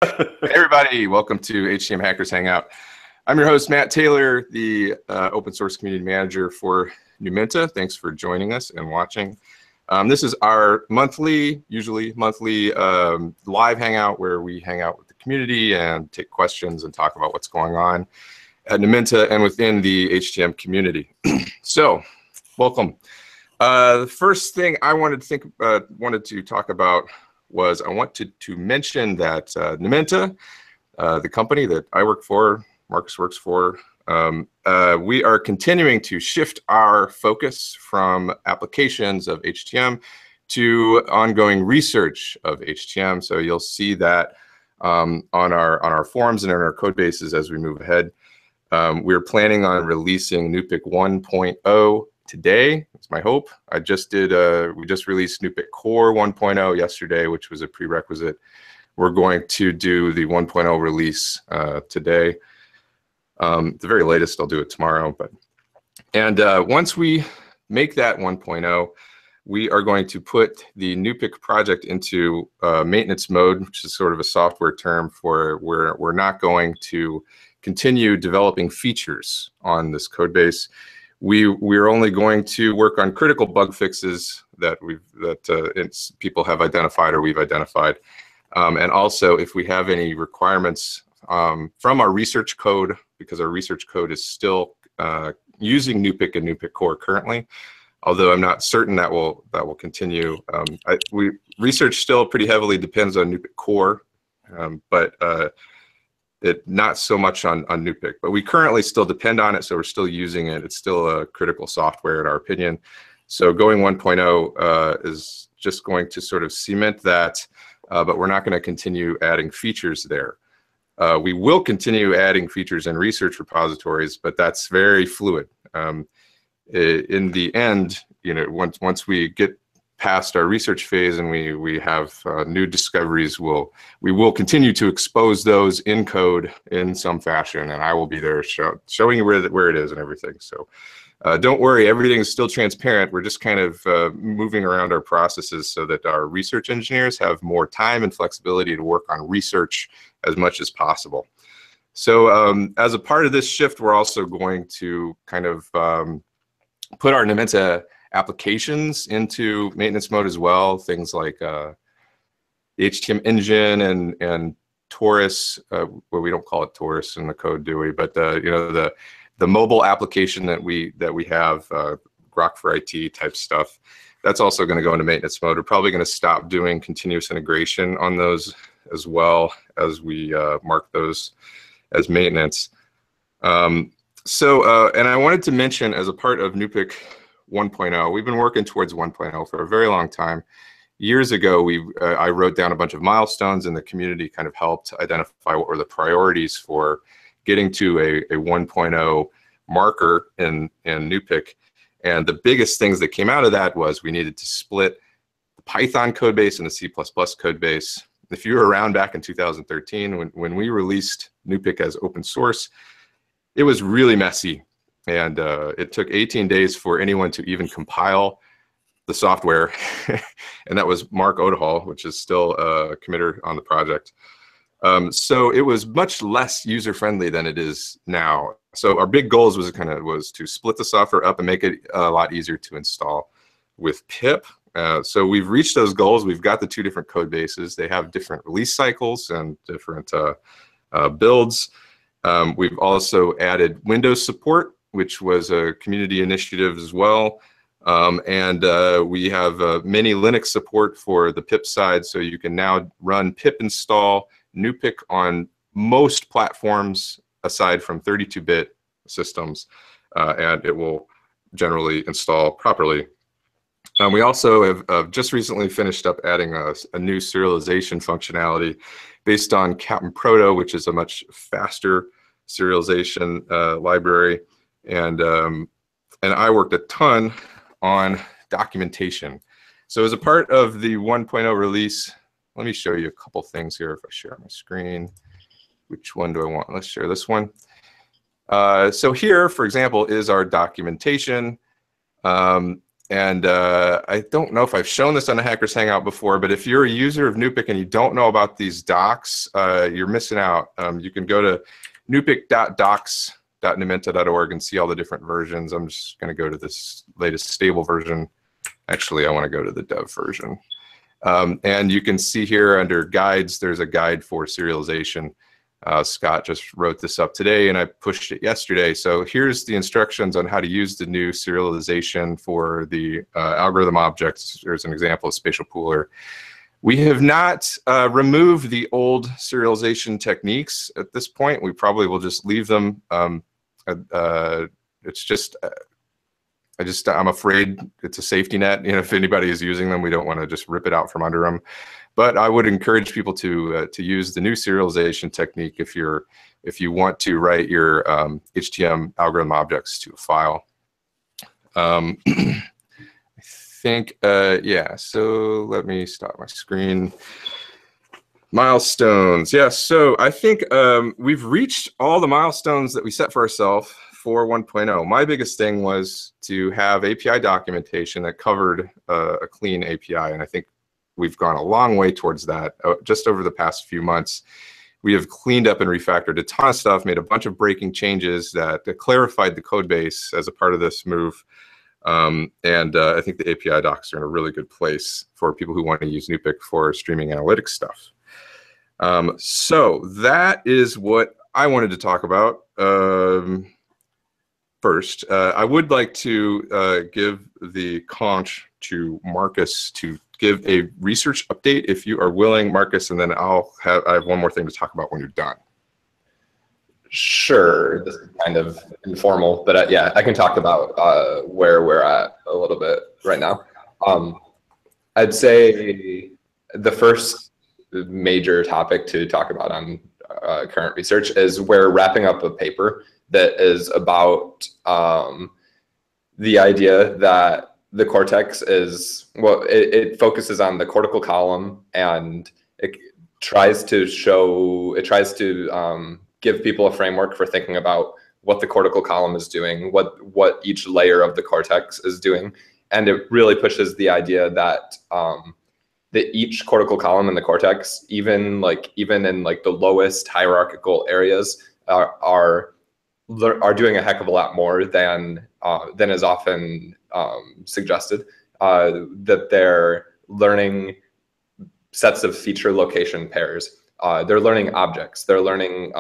Hey everybody, welcome to HTM Hackers Hangout. I'm your host, Matt Taylor, the open source community manager for Numenta. Thanks for joining us and watching. This is our usually monthly live hangout where we hang out with the community and take questions and talk about what's going on at Numenta and within the HTM community. So, welcome. The first thing I wanted to talk about was I wanted to mention that Numenta, the company that I work for, Marcus works for, we are continuing to shift our focus from applications of HTM to ongoing research of HTM. So you'll see that on our forums and in our code bases as we move ahead. We're planning on releasing NuPic 1.0 today. That's my hope. We just released NuPic Core 1.0 yesterday, which was a prerequisite. We're going to do the 1.0 release today. The very latest, I'll do it tomorrow. Once we make that 1.0, we are going to put the NuPic project into maintenance mode, which is sort of a software term for where we're not going to continue developing features on this code base. We're only going to work on critical bug fixes that people have identified or we've identified. And also, if we have any requirements from our research code, because our research code is still using NuPic and NuPic Core currently, although I'm not certain that will continue. Research still pretty heavily depends on NuPic Core, but not so much on NuPic, but we currently still depend on it, so we're still using it. It's still a critical software in our opinion. So going 1.0 is just going to sort of cement that, but we're not going to continue adding features there. We will continue adding features in research repositories, but that's very fluid. In the end, once we get past our research phase and we have new discoveries, we will continue to expose those in code in some fashion, and I will be there showing you where it is and everything. So don't worry, everything is still transparent. We're just kind of moving around our processes so that our research engineers have more time and flexibility to work on research as much as possible. So as a part of this shift, we're also going to kind of put our Numenta applications into maintenance mode as well. Things like the HTM engine and Taurus. Well, we don't call it Taurus in the code, do we? But the mobile application that we have, Grok for IT type stuff, that's also going to go into maintenance mode. We're probably going to stop doing continuous integration on those as well as we mark those as maintenance. And I wanted to mention, as a part of NuPic 1.0, we've been working towards 1.0 for a very long time. Years ago, I wrote down a bunch of milestones, and the community kind of helped identify what were the priorities for getting to a 1.0 marker in NuPic. And the biggest things that came out of that was we needed to split the Python code base and the C++ code base. If you were around back in 2013, when we released NuPic as open source, it was really messy. And it took 18 days for anyone to even compile the software. And that was Mark Odehall, which is still a committer on the project. So it was much less user-friendly than it is now. So our big goals was to split the software up and make it a lot easier to install with pip. So we've reached those goals. We've got the two different code bases. They have different release cycles and different builds. We've also added Windows support, which was a community initiative as well. We have mini Linux support for the pip side, so you can now run pip install NuPic on most platforms aside from 32-bit systems, and it will generally install properly. We also have just recently finished up adding a new serialization functionality based on Captain Proto, which is a much faster serialization library. And I worked a ton on documentation. So as a part of the 1.0 release, let me show you a couple things here if I share my screen. Which one do I want? Let's share this one. So here, for example, is our documentation. And I don't know if I've shown this on a Hackers Hangout before, but if you're a user of Nupic and you don't know about these docs, you're missing out. You can go to nupic.docs.numenta.org and see all the different versions. I'm just going to go to this latest stable version. Actually, I want to go to the dev version. And you can see here under guides, there's a guide for serialization. Scott just wrote this up today and I pushed it yesterday. So here's the instructions on how to use the new serialization for the algorithm objects. There's an example of spatial pooler. We have not removed the old serialization techniques at this point. We probably will just leave them. It's just, I'm afraid it's a safety net. You know, if anybody is using them, we don't want to just rip it out from under them. But I would encourage people to use the new serialization technique if you want to write your HTM algorithm objects to a file. I think yeah. So let me stop my screen. Milestones. Yes. So I think we've reached all the milestones that we set for ourselves for 1.0. My biggest thing was to have API documentation that covered a clean API, and I think we've gone a long way towards that. Just over the past few months, we have cleaned up and refactored a ton of stuff, made a bunch of breaking changes that clarified the code base as a part of this move. I think the API docs are in a really good place for people who want to use Nupic for streaming analytics stuff. So that is what I wanted to talk about. First, I would like to give the conch to Marcus to give a research update if you are willing, Marcus, and then I have one more thing to talk about when you're done. Sure, this is kind of informal, but yeah, I can talk about where we're at a little bit right now. I'd say the first major topic to talk about on current research is we're wrapping up a paper that is about the idea that the cortex is, well, it focuses on the cortical column, and it tries to give people a framework for thinking about what the cortical column is doing, what each layer of the cortex is doing. And it really pushes the idea that that each cortical column in the cortex, even in the lowest hierarchical areas, are doing a heck of a lot more than is often suggested. That they're learning sets of feature location pairs. They're learning objects. They're learning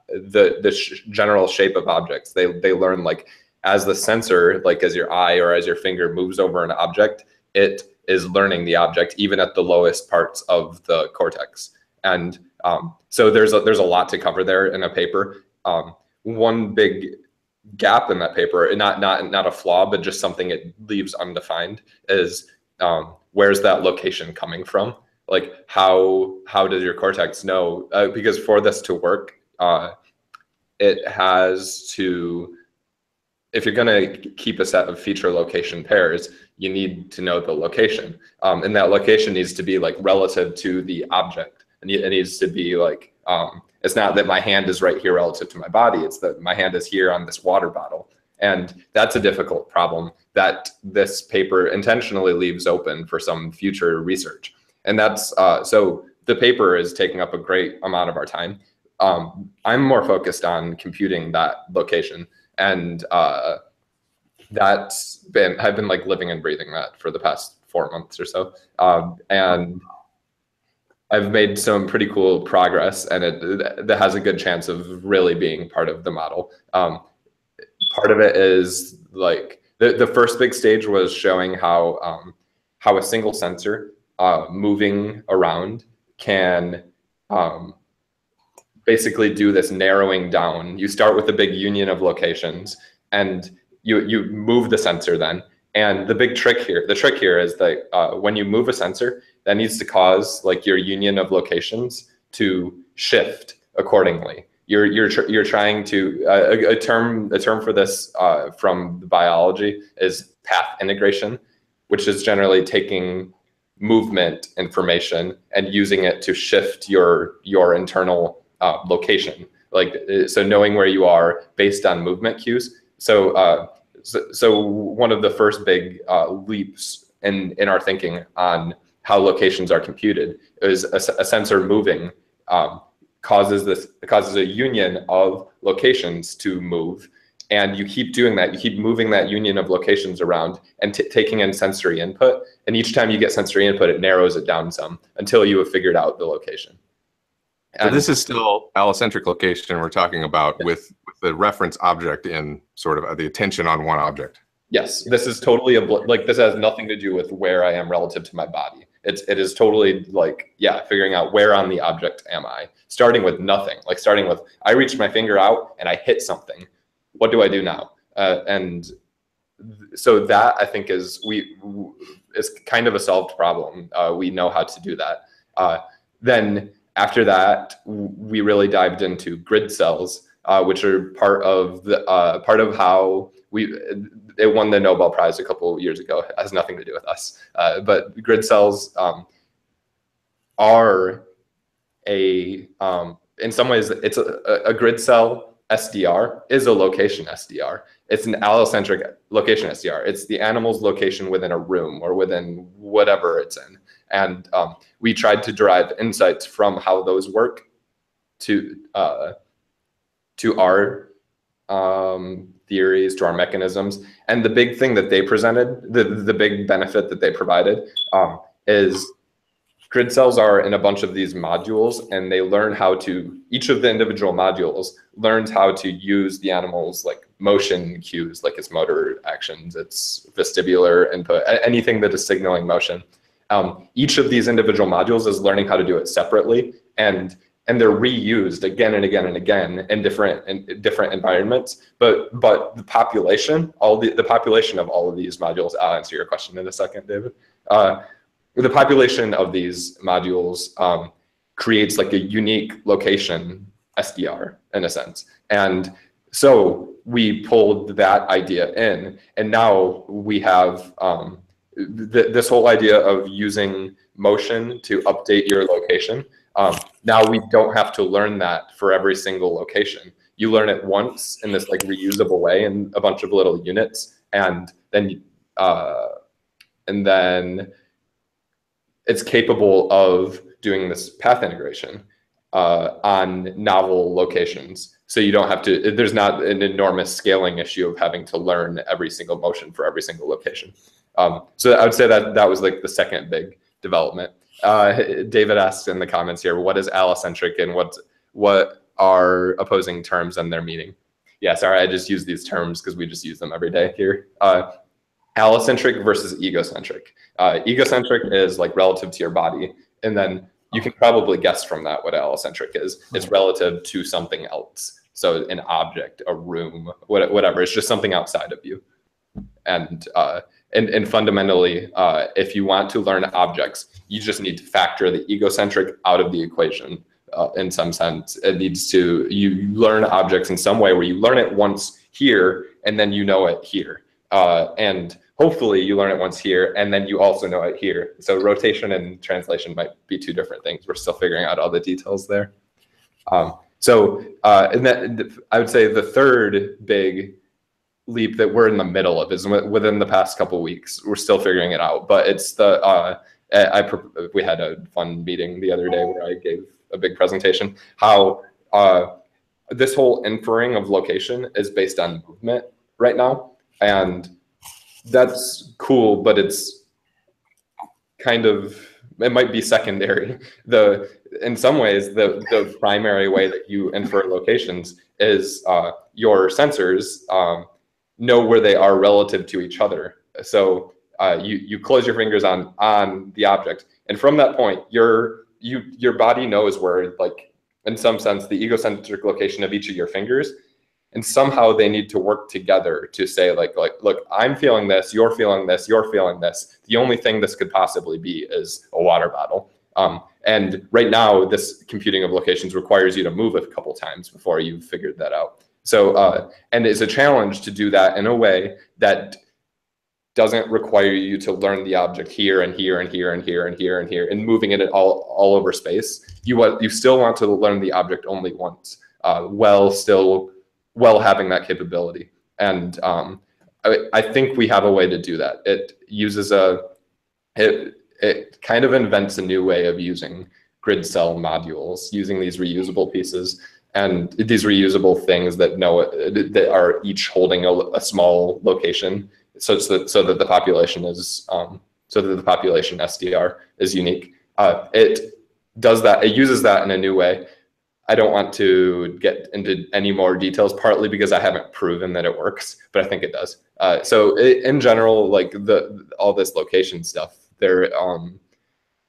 the general shape of objects. They learn, like, as the sensor, like as your eye or as your finger moves over an object, it is learning the object even at the lowest parts of the cortex. And so there's a lot to cover there in a paper. One big gap in that paper, not a flaw, but just something it leaves undefined, is where's that location coming from? Like, how does your cortex know? Because for this to work, it has to, if you're going to keep a set of feature location pairs, you need to know the location. And that location needs to be, like, relative to the object. And it needs to be like, it's not that my hand is right here relative to my body, it's that my hand is here on this water bottle. And that's a difficult problem that this paper intentionally leaves open for some future research. And that's, so the paper is taking up a great amount of our time. I'm more focused on computing that location. And I've been like living and breathing that for the past 4 months or so. And I've made some pretty cool progress, and that has a good chance of really being part of the model. Part of it is, like, the first big stage was showing how a single sensor moving around can basically do this narrowing down. You start with a big union of locations, and you move the sensor then. And the trick here is that when you move a sensor, that needs to cause, like, your union of locations to shift accordingly. You're trying to a term for this from the biology is path integration, which is generally taking movement information and using it to shift your internal location. Like, so knowing where you are based on movement cues. So so one of the first big leaps in our thinking on how locations are computed is a sensor moving causes a union of locations to move. And you keep doing that. You keep moving that union of locations around and taking in sensory input. And each time you get sensory input, it narrows it down some until you have figured out the location. So this is still allocentric location we're talking about, yes, with the reference object in sort of the attention on one object. Yes, this is totally like, this has nothing to do with where I am relative to my body. It is totally like, yeah, figuring out where on the object am I, starting with nothing, like starting with, I reached my finger out and I hit something. What do I do now? And so that, I think, is kind of a solved problem. We know how to do that. Then after that, we really dived into grid cells, which are part of how it won the Nobel Prize a couple of years ago. It has nothing to do with us. But grid cells are in some ways, it's a grid cell SDR is a location SDR. It's an allocentric location SDR. It's the animal's location within a room or within whatever it's in. And we tried to derive insights from how those work to our theories, to our mechanisms. And the big thing that they presented, the big benefit that they provided is grid cells are in a bunch of these modules, and they learn how to, each of the individual modules learns how to use the animal's like motion cues, like its motor actions, its vestibular input, anything that is signaling motion. Each of these individual modules is learning how to do it separately, and they're reused again and again and again in different environments. But the population, the population of all of these modules, I'll answer your question in a second, David. The population of these modules creates like a unique location SDR in a sense. And so we pulled that idea in, and now we have this whole idea of using motion to update your location. Now we don't have to learn that for every single location. You learn it once in this like reusable way in a bunch of little units, and then it's capable of doing this path integration on novel locations. So you don't have to, there's not an enormous scaling issue of having to learn every single motion for every single location. So I would say that was like the second big development. David asks in the comments here, what is allocentric and what are opposing terms and their meaning? Yeah, sorry, I just use these terms because we just use them every day here. Allocentric versus egocentric. Egocentric is like relative to your body, and then you can probably guess from that what allocentric is. It's relative to something else. So an object, a room, whatever. It's just something outside of you. And fundamentally, if you want to learn objects, you just need to factor the egocentric out of the equation. In some sense, it needs to, you learn objects in some way where you learn it once here, and then you know it here. And hopefully you learn it once here, and then you also know it here. So rotation and translation might be two different things. We're still figuring out all the details there. And that, I would say the third big leap that we're in the middle of is within the past couple of weeks. We're still figuring it out, but it's the, we had a fun meeting the other day where I gave a big presentation, how this whole inferring of location is based on movement right now. And that's cool, but it's kind of, it might be secondary. In some ways, the primary way that you infer locations is your sensors know where they are relative to each other. So you close your fingers on the object, and from that point, your body knows where, like, in some sense, the egocentric location of each of your fingers. And somehow they need to work together to say, like, look, I'm feeling this, you're feeling this, you're feeling this. The only thing this could possibly be is a water bottle. And right now, this computing of locations requires you to move a couple times before you've figured that out. So, and it's a challenge to do that in a way that doesn't require you to learn the object here and here and here and here and here and here and moving it all over space. You still want to learn the object only once, while having that capability. And I think we have a way to do that. It uses it kind of invents a new way of using grid cell modules, using these reusable pieces and these reusable things that that are each holding a small location, so that the population is so that the population SDR is unique. It does that. It uses that in a new way. I don't want to get into any more details, partly because I haven't proven that it works, but I think it does. In general, like all this location stuff,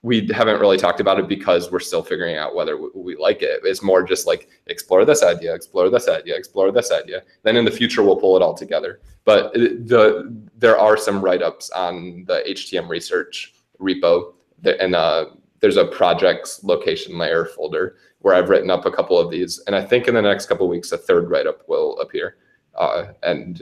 we haven't really talked about it because we're still figuring out whether we like it. It's more just like explore this idea, explore this idea, explore this idea. Then in the future, we'll pull it all together. But there are some write-ups on the HTM research repo, and there's a projects location layer folder where I've written up a couple of these. And I think in the next couple of weeks, a third write-up will appear. And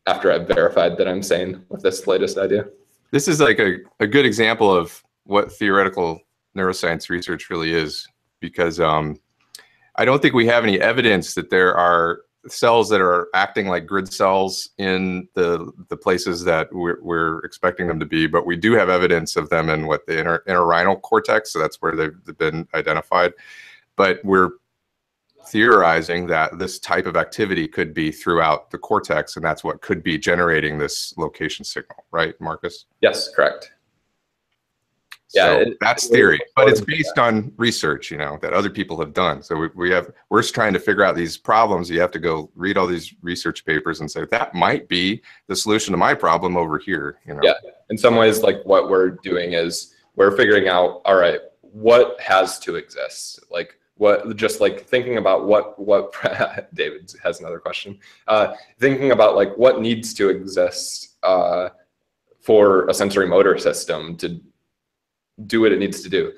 after I've verified that I'm sane with this latest idea. This is like a good example of what theoretical neuroscience research really is, because I don't think we have any evidence that there are cells that are acting like grid cells in the places that we're expecting them to be, but we do have evidence of them in what the interrhinal cortex, so that's where they've been identified. But we're theorizing that this type of activity could be throughout the cortex, and that's what could be generating this location signal, right, Marcus? Yes, correct. So yeah, that's theory, but it's based on research, that other people have done. So we're just trying to figure out these problems. You have to go read all these research papers and say, that might be the solution to my problem over here. Yeah, in some ways, like what we're doing is we're figuring out, all right, what has to exist? Like just like thinking about what David has another question. Thinking about like what needs to exist for a sensory motor system to do what it needs to do,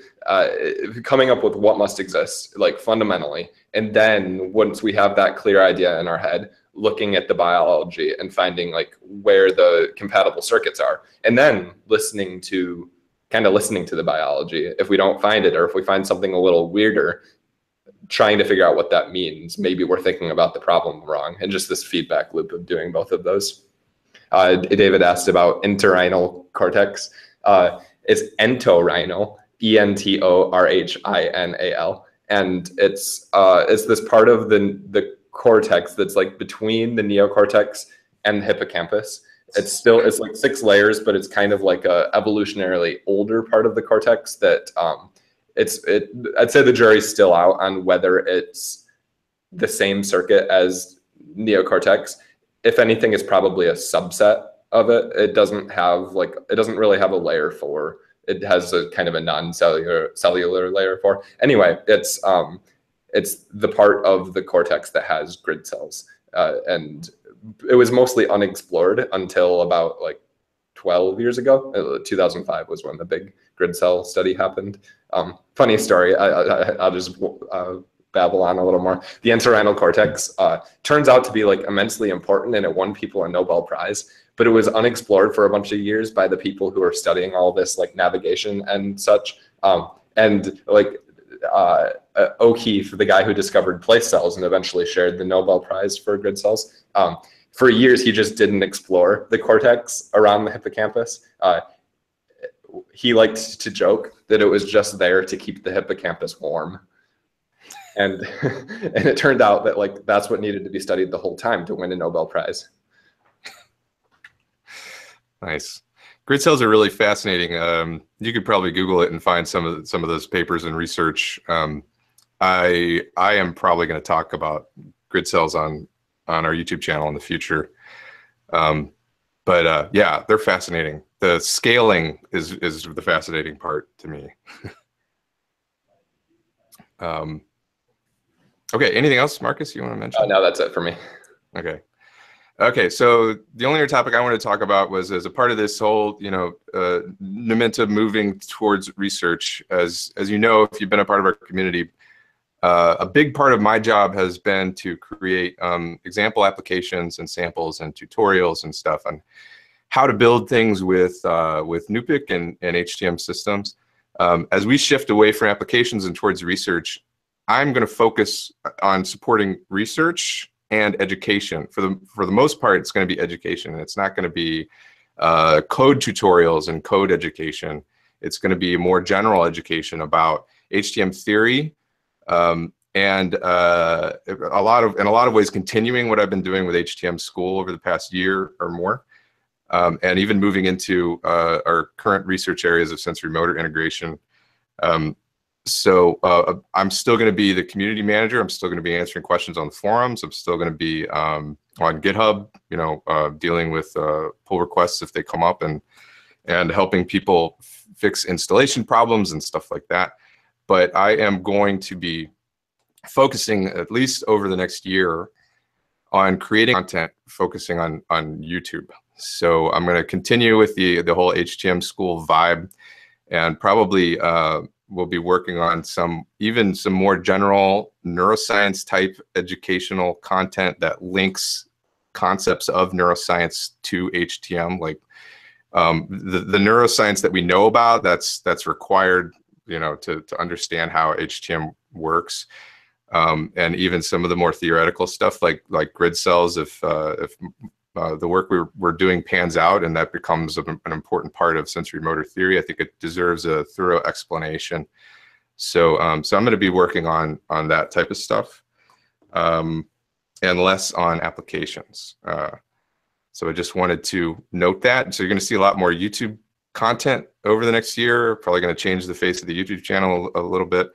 coming up with what must exist, like fundamentally. And then once we have that clear idea in our head, looking at the biology and finding like where the compatible circuits are, and then listening to the biology. If we don't find it, or if we find something a little weirder, trying to figure out what that means. Maybe we're thinking about the problem wrong, and just this feedback loop of doing both of those. David asked about entorhinal cortex. It's entorhinal, entorhinal, and it's this part of the cortex that's like between the neocortex and the hippocampus. It's like 6 layers, but it's kind of like a evolutionarily older part of the cortex that I'd say the jury's still out on whether it's the same circuit as neocortex. If anything, it's probably a subset of it. It doesn't really have a layer 4. It has a kind of a cellular layer 4. Anyway, it's the part of the cortex that has grid cells, and it was mostly unexplored until about like 12 years ago. 2005 was when the big grid cell study happened. Funny story. I'll just babble on a little more. The entorhinal cortex turns out to be like immensely important, and it won people a Nobel Prize, but it was unexplored for a bunch of years by the people who are studying all this like navigation and such. And like O'Keefe, the guy who discovered place cells and eventually shared the Nobel Prize for grid cells, for years he just didn't explore the cortex around the hippocampus. He liked to joke that it was just there to keep the hippocampus warm. And and it turned out that like that's what needed to be studied the whole time to win a Nobel Prize. Nice. Grid cells are really fascinating. You could probably Google it and find some of those papers and research. I am probably going to talk about grid cells on our YouTube channel in the future. But yeah, they're fascinating. The scaling is the fascinating part to me. Okay, anything else, Marcus, you want to mention? No, that's it for me. Okay, so the only other topic I wanted to talk about was, as a part of this whole, Numenta moving towards research. As you know, if you've been a part of our community, a big part of my job has been to create example applications and samples and tutorials and stuff on how to build things with NUPIC and HTM systems. As we shift away from applications and towards research, I'm going to focus on supporting research and education. For the most part, it's going to be education, and it's not going to be code tutorials and code education. It's going to be more general education about HTM theory, and in a lot of ways continuing what I've been doing with HTM School over the past year or more, and even moving into our current research areas of sensory motor integration. So I'm still going to be the community manager. I'm still going to be answering questions on the forums. I'm still going to be on GitHub, dealing with pull requests if they come up, and helping people fix installation problems and stuff like that. But I am going to be focusing, at least over the next year, on creating content focusing on YouTube. So I'm going to continue with the whole HTM School vibe, and probably we'll be working on some more general neuroscience type educational content that links concepts of neuroscience to HTM, like the neuroscience that we know about that's required, to understand how HTM works, and even some of the more theoretical stuff like grid cells, if the work we're doing pans out and that becomes an important part of sensory motor theory, I think it deserves a thorough explanation. So I'm going to be working on that type of stuff, and less on applications. So I just wanted to note that. So you're going to see a lot more YouTube content over the next year. Probably going to change the face of the YouTube channel a little bit.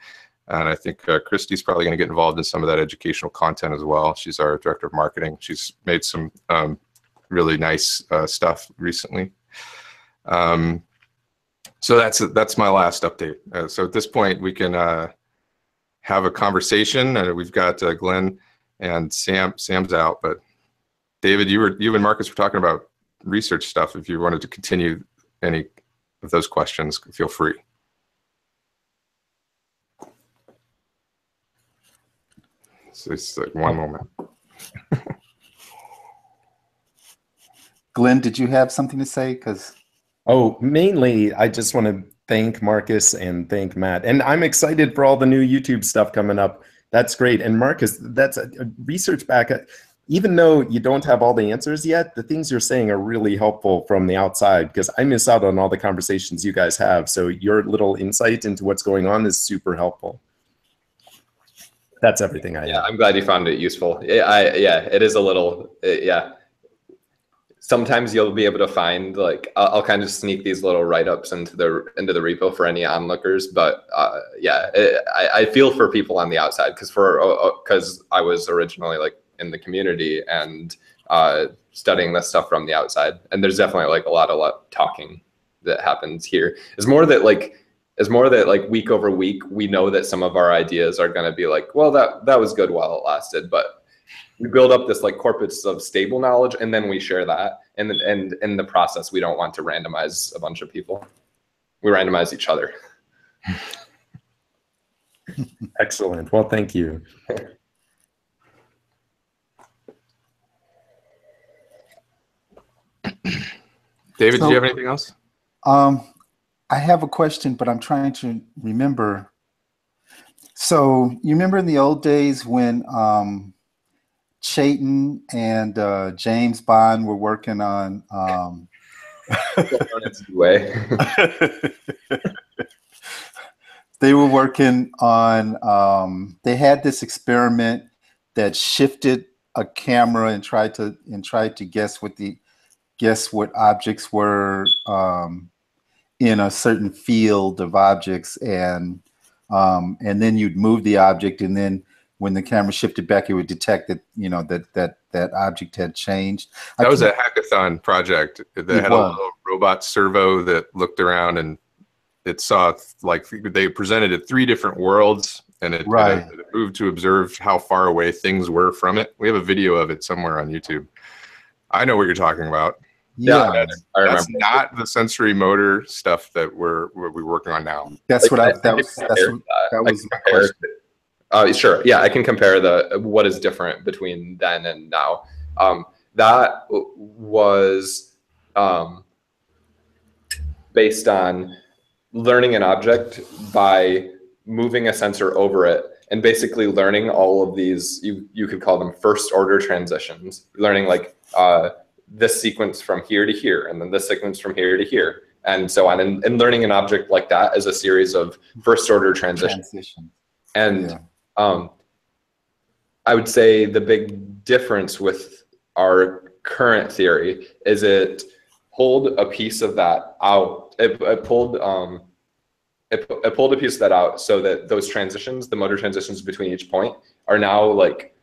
And I think Christy's probably going to get involved in some of that educational content as well. She's our director of marketing. She's made some really nice stuff recently. So that's my last update. So at this point, we can have a conversation. We've got Glenn and Sam's out, but David, you and Marcus were talking about research stuff. If you wanted to continue any of those questions, feel free. So it's like one moment. Glenn, did you have something to say? Mainly, I just want to thank Marcus and thank Matt. And I'm excited for all the new YouTube stuff coming up. That's great. And Marcus, that's a research back. Even though you don't have all the answers yet, the things you're saying are really helpful from the outside, because I miss out on all the conversations you guys have. So your little insight into what's going on is super helpful. That's everything I have. Yeah, I'm glad you found it useful. Yeah, it is a little, yeah. Sometimes you'll be able to find, like, I'll kind of sneak these little write-ups into the repo for any onlookers, but yeah, I feel for people on the outside, because I was originally like in the community and studying this stuff from the outside, and there's definitely like a lot of talking that happens here. It's more that like week over week, we know that some of our ideas are going to be like, well, that was good while it lasted, but we build up this like corpus of stable knowledge, and then we share that. And in the process, we don't want to randomize a bunch of people. We randomize each other. Excellent. Well, thank you. David, do you have anything else? I have a question, but I'm trying to remember. So you remember in the old days when Chayton and James Bond were working on they were working on they had this experiment that shifted a camera and tried to guess what objects were in a certain field of objects, and then you'd move the object, and then when the camera shifted back, it would detect that that object had changed. That was a hackathon project that had a little robot servo that looked around, and it saw, like, they presented it 3 different worlds, and it moved to observe how far away things were from it. We have a video of it somewhere on YouTube. I know what you're talking about. Yeah, that's not the sensory motor stuff that we're working on now. That's what sure. Yeah, I can compare what is different between then and now. That was based on learning an object by moving a sensor over it and basically learning all of these, you could call them first order transitions, learning like this sequence from here to here, and then this sequence from here to here, and so on, and learning an object like that as a series of first order transitions. And I would say the big difference with our current theory is it pulled a piece of that out. It pulled a piece of that out so that those transitions, the motor transitions between each point, are now like,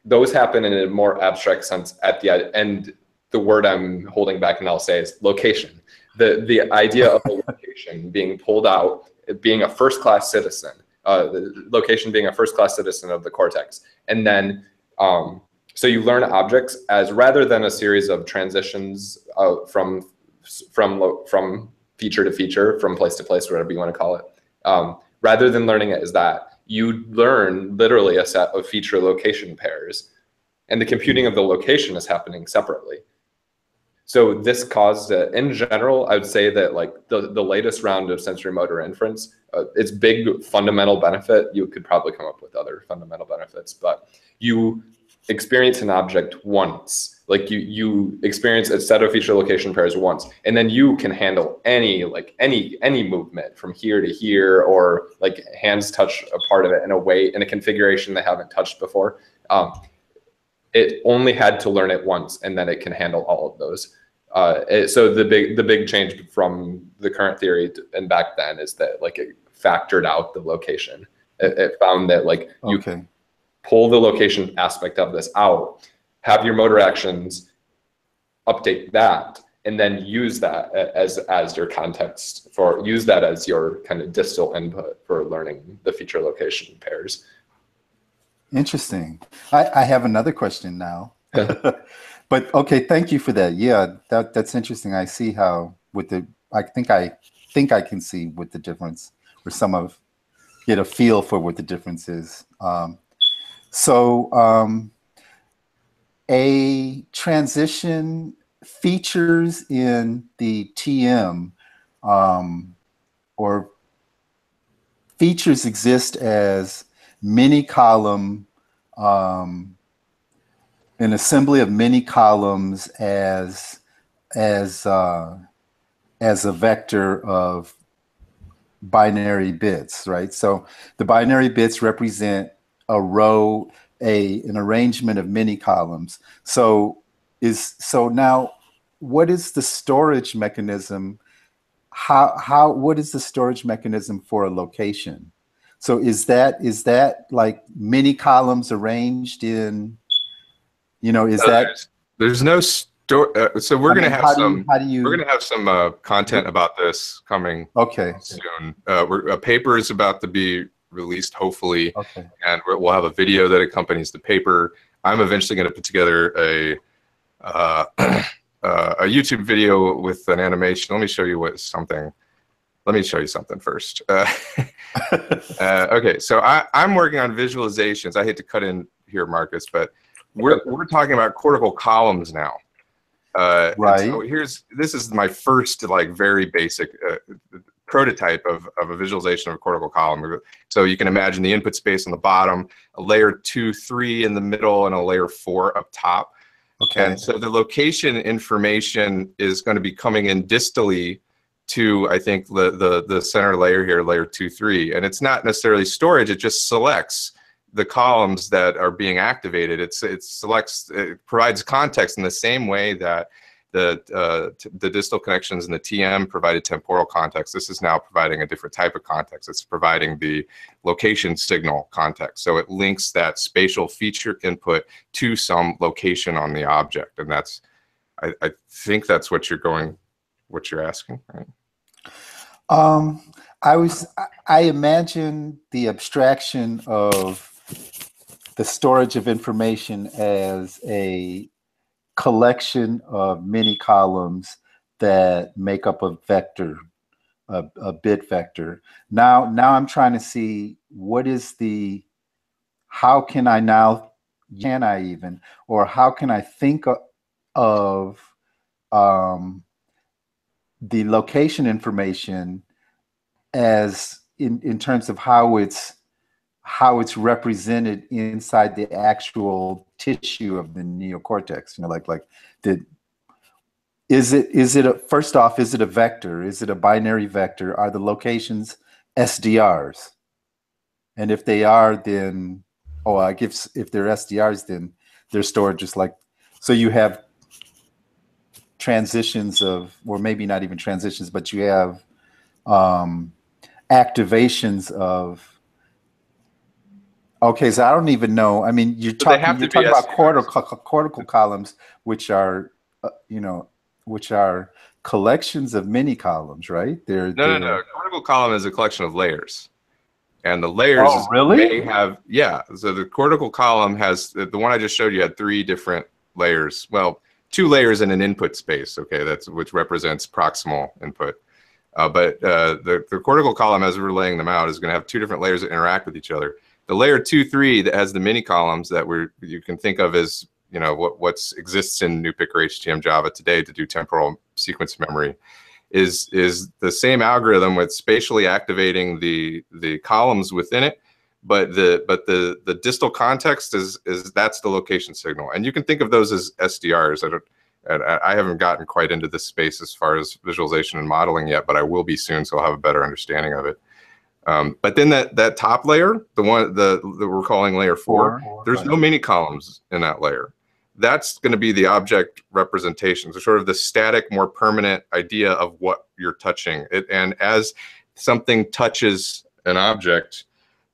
those happen in a more abstract sense at the end. And the word I'm holding back and I'll say is location. The idea of a location being pulled out, being a first-class citizen, the location being a first-class citizen of the cortex. And then, so you learn objects as, rather than a series of transitions from feature to feature, from place to place, whatever you want to call it. Rather than learning it as that, you learn literally a set of feature location pairs, and the computing of the location is happening separately. So this caused, in general, I would say that like the latest round of sensory motor inference, its big fundamental benefit, you could probably come up with other fundamental benefits, but you experience an object once, like you experience a set of feature location pairs once, and then you can handle any movement from here to here, or like hands touch a part of it in a way, in a configuration they haven't touched before. It only had to learn it once, and then it can handle all of those. So the big change from the current theory and back then is that like it factored out the location. It found that like you can pull the location aspect of this out, have your motor actions update that, and then use that as your context for, use that as your kind of distal input for learning the feature location pairs. Interesting. I have another question now. But okay, thank you for that. Yeah, that's interesting. I see how with the, I think I can see what the difference, or get a feel for what the difference is. A transition features in the TM, or features exist as mini column, an assembly of many columns as a vector of binary bits, right? So the binary bits represent a row, an arrangement of many columns. So now, what is the storage mechanism? What is the storage mechanism for a location? So is that like many columns arranged in, is that? There's no store. So we're going to have some. We're going to have some content about this coming. Soon. A paper is about to be released, hopefully, and we'll have a video that accompanies the paper. I'm eventually going to put together a YouTube video with an animation. Let me show you something. Let me show you something first. Okay, so I'm working on visualizations. I hate to cut in here, Marcus, but we're talking about cortical columns now. Right. So this is my first like very basic prototype of a visualization of a cortical column. So you can imagine the input space on the bottom, a layer 2, 3 in the middle, and a layer 4 up top. Okay. And so the location information is going to be coming in distally to, I think, the center layer here, layer 2, 3. And it's not necessarily storage, it just selects the columns that are being activated. It provides context in the same way that the distal connections in the TM provided temporal context. This is now providing a different type of context. It's providing the location signal context. So it links that spatial feature input to some location on the object. And that's, I think that's what you're asking, right? I imagine the abstraction of the storage of information as a collection of many columns that make up a vector, a bit vector. Now I'm trying to see how can I think of the location information as in terms of how how it's represented inside the actual tissue of the neocortex. You know, like is it first off, is it a vector? Is it a binary vector? Are the locations SDRs? And if they are, then, oh, I guess if they're SDRs, then they're stored just like, so you have transitions of, or maybe not even transitions, but you have activations of, okay, so I don't even know. I mean, you're talking about cortical columns, which are, you know, which are collections of mini columns, right? No. Cortical column is a collection of layers. And the layers may have, yeah. So the cortical column has, the one I just showed you had 3 different layers. Well, 2 layers in an input space, okay, which represents proximal input. But the cortical column, as we're laying them out, is going to have 2 different layers that interact with each other. The layer 2, 3 that has the mini columns that you can think of as, you know, what exists in NuPic or HTM Java today to do temporal sequence memory is the same algorithm with spatially activating the columns within it, but the distal context is that's the location signal, and you can think of those as SDRs. I haven't gotten quite into this space as far as visualization and modeling yet, but I will be soon, so I'll have a better understanding of it. But then that top layer, the one that we're calling layer 4, there's no mini columns in that layer. That's going to be the object representation, so sort of the static, more permanent idea of what you're touching. And as something touches an object,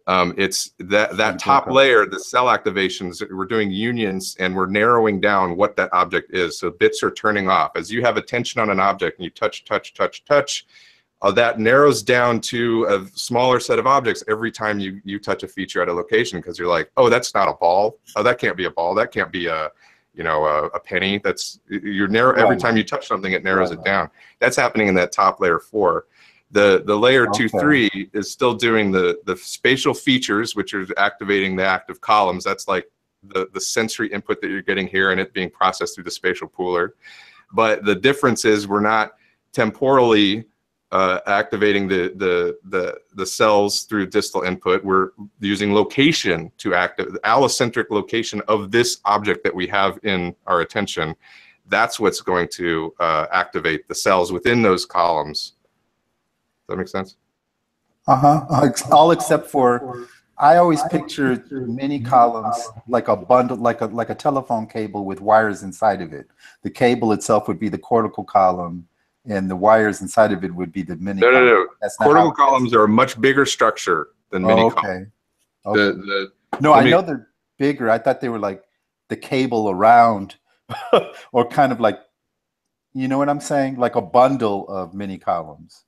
it's that top layer, the cell activations, we're doing unions and we're narrowing down what that object is. So bits are turning off. As you have attention on an object and you touch, that narrows down to a smaller set of objects every time you touch a feature at a location, because you're like, oh, that's not a ball. Oh, that can't be a ball. That can't be a penny. You're narrow every time you touch something, it narrows it down. That's happening in that top layer 4. The layer 2, 3 is still doing the spatial features, which are activating the active columns. That's like the sensory input that you're getting here, and it being processed through the spatial pooler. But the difference is we're not temporally activating the cells through distal input. We're using location to activate the allocentric location of this object that we have in our attention. That's what's going to activate the cells within those columns. Does that make sense? All except for, I always picture mini columns like a bundle, like a telephone cable with wires inside of it. The cable itself would be the cortical column, and the wires inside of it would be the mini column. No. Cortical columns are a much bigger structure than mini columns. Okay. No, I know they're bigger. I thought they were like the cable around, or kind of like, you know what I'm saying? Like a bundle of mini columns.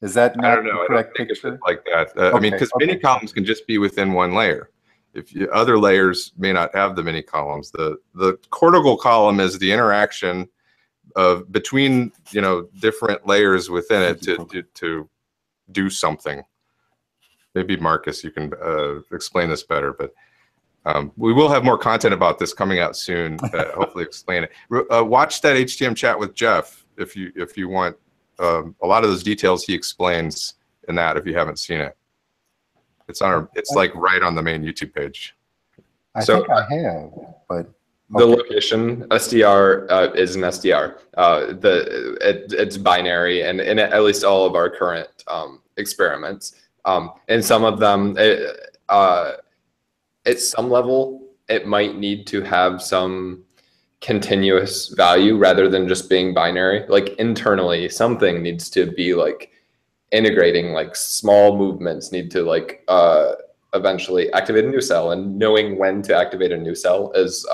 Is that not the correct picture? I don't think like that. I mean, because mini columns can just be within one layer. Other layers may not have the mini columns. The cortical column is the interaction of between different layers within it to do something. Maybe Marcus, you can explain this better, but we will have more content about this coming out soon. Hopefully, explain it. Watch that HTM chat with Jeff if you want. A lot of those details he explains in that if you haven't seen it. It's like right on the main YouTube page. I think I have, but the location SDR is an SDR. It's binary, and in at least all of our current experiments. And some of them, at some level, it might need to have some continuous value rather than just being binary. Like internally, something needs to be like integrating, like small movements need to like eventually activate a new cell, and knowing when to activate a new cell is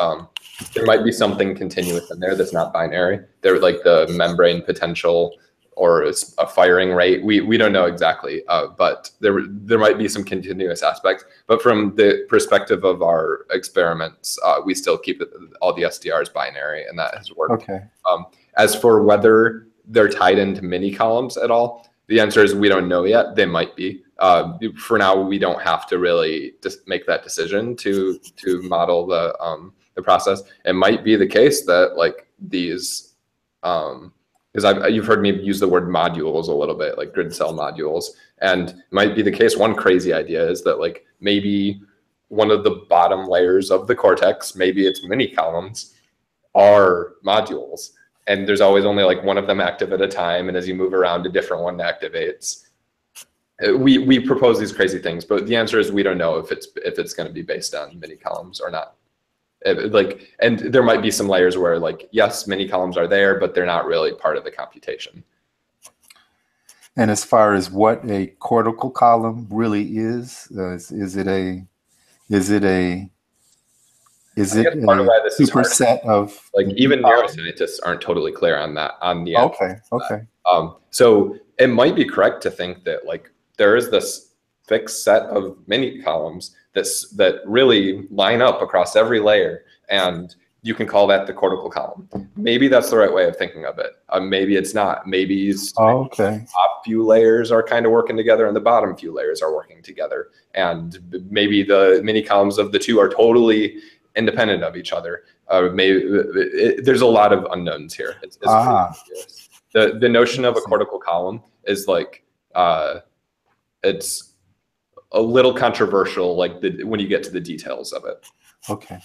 there might be something continuous in there that's not binary. They're like the membrane potential or a firing rate. We don't know exactly, but there might be some continuous aspects. But from the perspective of our experiments, we still keep all the SDRs binary, and that has worked. Okay. As for whether they're tied into mini columns at all, the answer is we don't know yet. They might be. For now, we don't have to really just make that decision to model the process. It might be the case that like these. Because you've heard me use the word modules a little bit, like grid cell modules. And it might be the case, one crazy idea is that like maybe one of the bottom layers of the cortex, maybe it's mini columns, are modules. And there's always only like one of them active at a time. And as you move around, a different one activates. We propose these crazy things, but the answer is we don't know if it's going to be based on mini columns or not. And there might be some layers where, like, yes, mini columns are there, but they're not really part of the computation. And as far as what a cortical column really is it a superset of, like, even neuroscientists aren't totally clear on that, on the okay. So it might be correct to think that, like, there is this fixed set of mini columns that really line up across every layer, and you can call that the cortical column. Maybe that's the right way of thinking of it. Maybe it's not. Maybe the top few layers are kind of working together and the bottom few layers are working together. And maybe the mini columns of the two are totally independent of each other. There's a lot of unknowns here. It's the notion of a cortical column is like, it's a little controversial, like when you get to the details of it. Okay.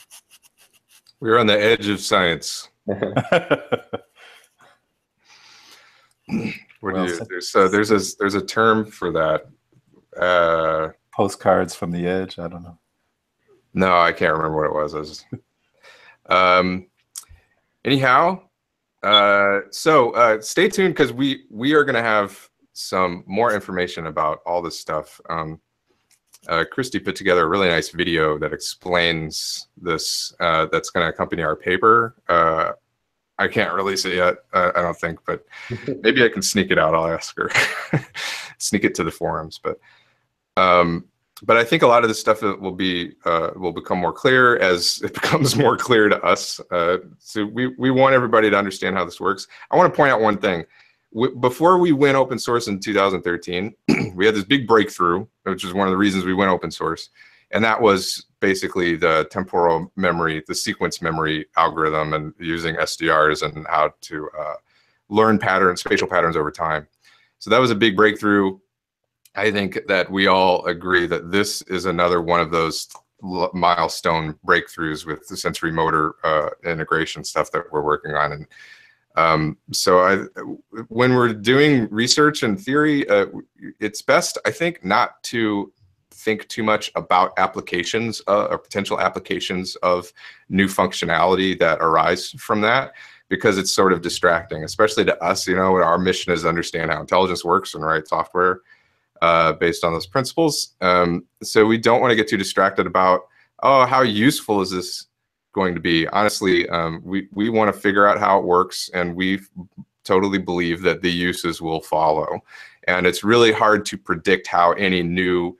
We're on the edge of science. There's a term for that. Postcards from the edge. I don't know. No, I can't remember what it was. Anyhow, so stay tuned, because we are going to have some more information about all this stuff. Christy put together a really nice video that explains this, that's going to accompany our paper. I can't release it yet, I don't think, but maybe I can sneak it out. I'll ask her. Sneak it to the forums. But I think a lot of this stuff will become more clear as it becomes more clear to us. So we want everybody to understand how this works. I want to point out one thing. Before we went open source in 2013, we had this big breakthrough, which is one of the reasons we went open source. And that was basically the temporal memory, the sequence memory algorithm, and using SDRs and how to learn patterns, spatial patterns over time. So that was a big breakthrough. I think that we all agree that this is another one of those milestone breakthroughs with the sensory motor integration stuff that we're working on. And when we're doing research and theory, it's best, I think, not to think too much about applications or potential applications of new functionality that arise from that, because it's sort of distracting, especially to us. You know, our mission is to understand how intelligence works and write software based on those principles. So we don't want to get too distracted about, oh, how useful is this going to be? Honestly, we want to figure out how it works, and we totally believe that the uses will follow. And it's really hard to predict how any new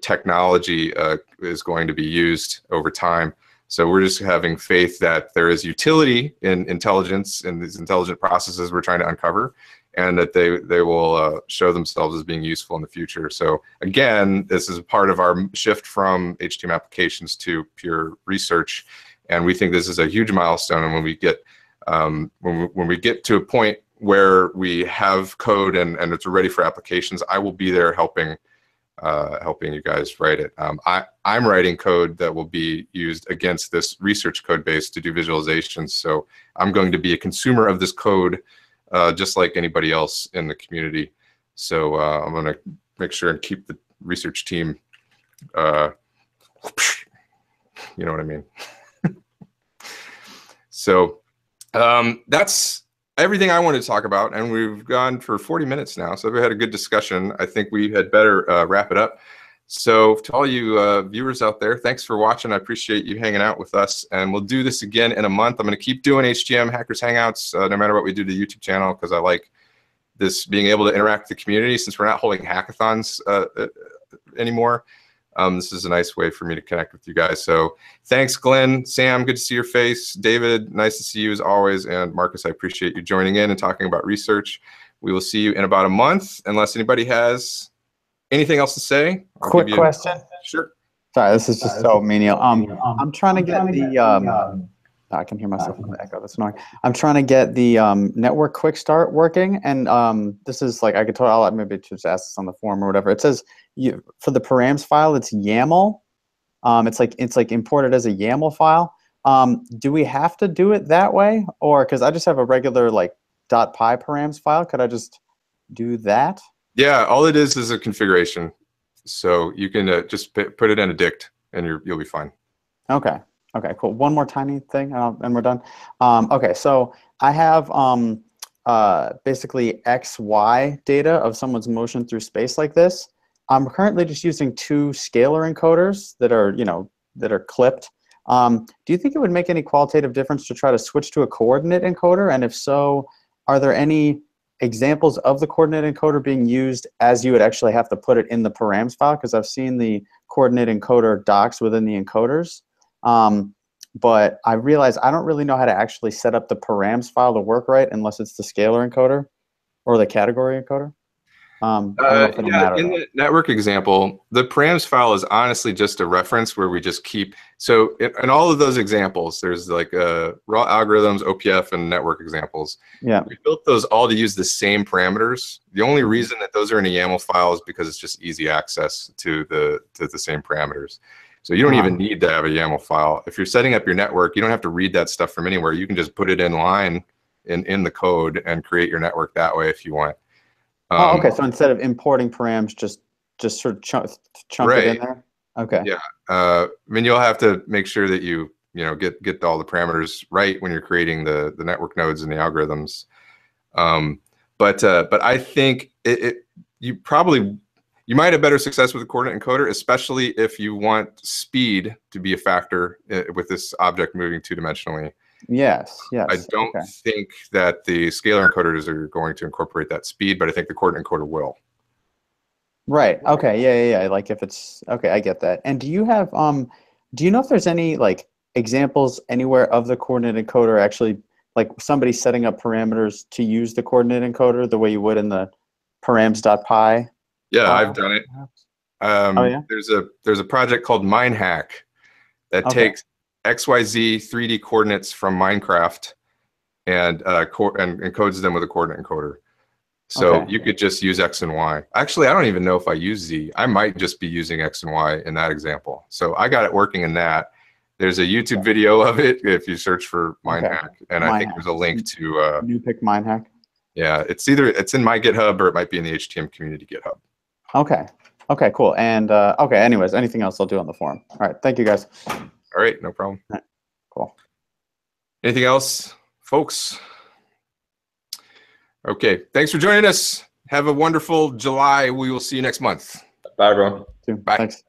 technology is going to be used over time. So we're just having faith that there is utility in intelligence and these intelligent processes we're trying to uncover, and that they will show themselves as being useful in the future. So again, this is part of our shift from HTM applications to pure research, and we think this is a huge milestone. And when we get when we get to a point where we have code and it's ready for applications, I will be there helping you guys write it. I'm writing code that will be used against this research code base to do visualizations. So I'm going to be a consumer of this code, just like anybody else in the community. So I'm going to make sure and keep the research team, you know what I mean? So that's everything I wanted to talk about, and we've gone for 40 minutes now, so we had a good discussion. I think we had better wrap it up. So to all you viewers out there, thanks for watching. I appreciate you hanging out with us, and we'll do this again in a month. I'm going to keep doing HTM Hackers Hangouts no matter what we do to the YouTube channel, because I like this being able to interact with the community since we're not holding hackathons anymore. This is a nice way for me to connect with you guys. So thanks, Glenn, Sam, good to see your face. David, nice to see you as always. And Marcus, I appreciate you joining in and talking about research. We will see you in about a month, unless anybody has anything else to say. Quick question. Sure. Sorry, this is just so menial. I'm trying to get I can hear myself in the echo. That's annoying. I'm trying to get the network quick start working, and this is like I could tell. I'll maybe just ask this on the forum or whatever. It says for the params file, it's YAML. It's like imported as a YAML file. Do we have to do it that way, or because I just have a regular like .py params file? Could I just do that? Yeah, all it is a configuration. So you can just put it in a dict, and you'll be fine. Okay. Okay, cool. One more tiny thing, and we're done. Okay, so I have basically XY data of someone's motion through space like this. I'm currently just using 2 scalar encoders that are, that are clipped. Do you think it would make any qualitative difference to try to switch to a coordinate encoder? And if so, are there any examples of the coordinate encoder being used as you would actually have to put it in the params file? Because I've seen the coordinate encoder docs within the encoders. But I realize I don't really know how to actually set up the params file to work right unless it's the scalar encoder or the category encoder. I don't know if it'll matter, in the network example, the params file is honestly just a reference where we just keep. So in all of those examples, there's like raw algorithms, OPF, and network examples. Yeah. We built those all to use the same parameters. The only reason that those are in a YAML file is because it's just easy access to the same parameters. So you don't even need to have a YAML file. If you're setting up your network, you don't have to read that stuff from anywhere. You can just put it in line in the code and create your network that way if you want. Okay. So instead of importing params, just sort of chunk right. it in there. Okay. Yeah. I mean, you'll have to make sure that you get all the parameters right when you're creating the network nodes and the algorithms. But I think you might have better success with a coordinate encoder, especially if you want speed to be a factor with this object moving 2-dimensionally. Yes, yes. I don't think that the scalar encoders are going to incorporate that speed, but I think the coordinate encoder will. Right. Okay. Yeah. Like if it's okay, I get that. And do you have do you know if there's any like examples anywhere of the coordinate encoder actually like somebody setting up parameters to use the coordinate encoder the way you would in the params.py? Yeah, I've done it. Oh yeah. There's a project called MineHack that takes XYZ 3D coordinates from Minecraft and encodes them with a coordinate encoder. So you could just use X and Y. Actually, I don't even know if I use Z. I might just be using X and Y in that example. So I got it working in that. There's a YouTube video of it if you search for MineHack, and I think there's a link to new pick MineHack. Yeah, it's in my GitHub or it might be in the HTM community GitHub. Okay. Okay, cool. And okay, anyways, anything else I'll do on the forum. All right, thank you guys. All right, no problem. All right, cool. Anything else, folks? Okay, thanks for joining us. Have a wonderful July. We will see you next month. Bye, everyone. Bye. Thanks.